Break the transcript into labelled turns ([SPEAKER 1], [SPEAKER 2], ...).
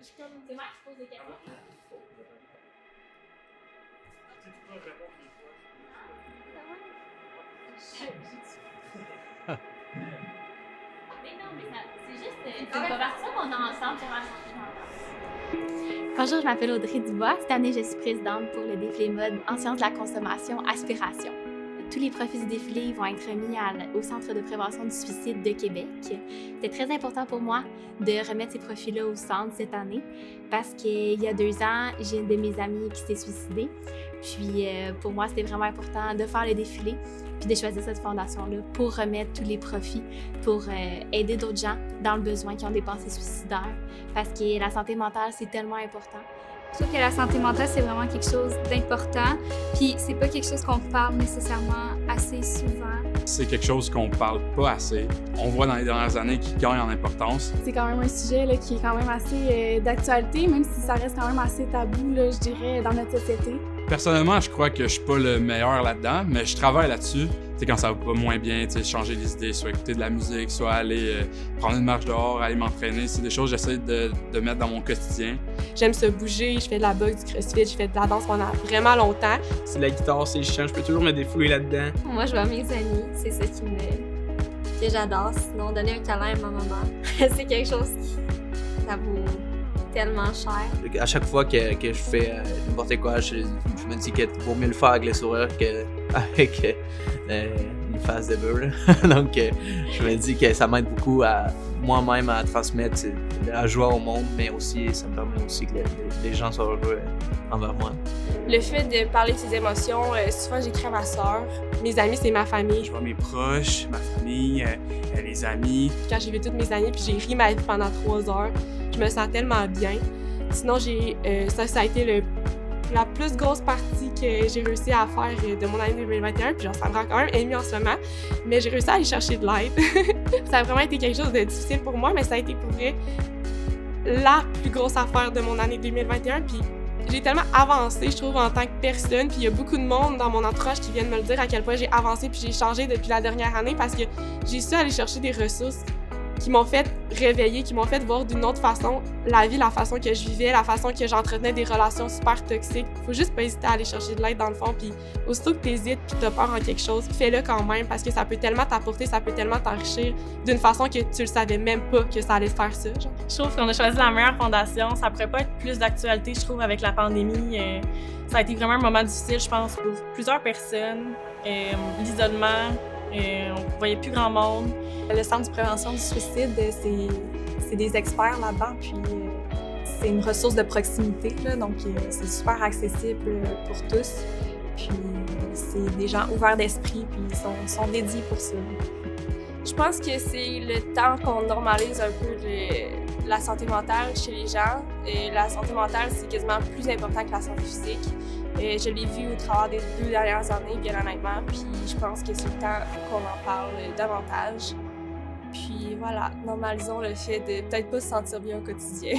[SPEAKER 1] C'est moi qui pose des questions. Mais non, mais c'est juste c'est une conversation qu'on a ensemble pour la santé mentale. Bonjour, je m'appelle Audrey Dubois. Cette année, je suis présidente pour le défilé mode en sciences de la consommation Aspiration. Tous les profits du défilé vont être mis au Centre de prévention du suicide de Québec. C'était très important pour moi de remettre ces profits-là au centre cette année parce qu'il y a 2 ans, j'ai une de mes amies qui s'est suicidée. Puis pour moi, c'était vraiment important de faire le défilé puis de choisir cette fondation-là pour remettre tous les profits pour aider d'autres gens dans le besoin qui ont des pensées suicidaires parce que la santé mentale, c'est tellement important.
[SPEAKER 2] Je trouve que la santé mentale, c'est vraiment quelque chose d'important. Puis c'est pas quelque chose qu'on parle nécessairement assez souvent.
[SPEAKER 3] C'est quelque chose qu'on parle pas assez. On voit dans les dernières années qu'il gagne en importance.
[SPEAKER 4] C'est quand même un sujet là, qui est quand même assez d'actualité, même si ça reste quand même assez tabou, là, je dirais, dans notre société.
[SPEAKER 3] Personnellement, je crois que je suis pas le meilleur là-dedans, mais je travaille là-dessus. Tu sais, quand ça va pas moins bien, tu sais, changer les idées, soit écouter de la musique, soit aller prendre une marche dehors, aller m'entraîner. C'est des choses que j'essaie de mettre dans mon quotidien.
[SPEAKER 5] J'aime ça bouger, je fais de la boxe, du crossfit, je fais de la danse pendant vraiment longtemps.
[SPEAKER 6] C'est la guitare, c'est le chant, je peux toujours me défouler là-dedans.
[SPEAKER 7] Moi, je vois mes amis, c'est ça que j'adore. Sinon, donner un câlin à ma maman, c'est quelque chose qui ça vaut tellement cher.
[SPEAKER 8] À chaque fois que je fais n'importe quoi, je me dis qu'il vaut mieux le faire avec le sourire qu'avec une face de beurre. Donc, je me dis que ça m'aide beaucoup à moi-même à transmettre la joie au monde, mais aussi, ça me permet aussi que les gens soient heureux envers moi.
[SPEAKER 5] Le fait de parler de ses émotions, souvent j'écris à ma soeur. Mes amis, c'est ma famille.
[SPEAKER 9] Je vois mes proches, ma famille, les amis.
[SPEAKER 5] Quand j'ai vu toutes mes amies puis j'ai ri ma vie pendant 3 heures, je me sens tellement bien. Sinon, ça a été la plus grosse partie que j'ai réussi à faire de mon année 2021. Puis genre, ça me rend quand même émue en ce moment. Mais j'ai réussi à aller chercher de l'aide. Ça a vraiment été quelque chose de difficile pour moi, mais ça a été pour vrai la plus grosse affaire de mon année 2021. Puis j'ai tellement avancé, je trouve, en tant que personne. Puis il y a beaucoup de monde dans mon entourage qui viennent me le dire à quel point j'ai avancé puis j'ai changé depuis la dernière année parce que j'ai su aller chercher des ressources qui m'ont fait réveiller, qui m'ont fait voir d'une autre façon la vie, la façon que je vivais, la façon que j'entretenais des relations super toxiques. Faut juste pas hésiter à aller chercher de l'aide dans le fond, puis aussitôt que t'hésites puis t'as peur en quelque chose, fais-le quand même parce que ça peut tellement t'apporter, ça peut tellement t'enrichir d'une façon que tu le savais même pas que ça allait te faire ça. Genre.
[SPEAKER 10] Je trouve qu'on a choisi la meilleure fondation. Ça pourrait pas être plus d'actualité, je trouve, avec la pandémie. Ça a été vraiment un moment difficile, je pense, pour plusieurs personnes. L'isolement, on voyait plus grand monde.
[SPEAKER 11] Le Centre de prévention du suicide, c'est des experts là-dedans, puis c'est une ressource de proximité, là, donc c'est super accessible pour tous. Puis c'est des gens ouverts d'esprit, puis ils sont dédiés pour ça.
[SPEAKER 12] Je pense que c'est le temps qu'on normalise un peu la santé mentale chez les gens. Et la santé mentale, c'est quasiment plus important que la santé physique. Et je l'ai vu au travers des 2 dernières années, bien honnêtement. Puis je pense que c'est le temps qu'on en parle davantage. Puis voilà, normalisons le fait de peut-être pas se sentir bien au quotidien.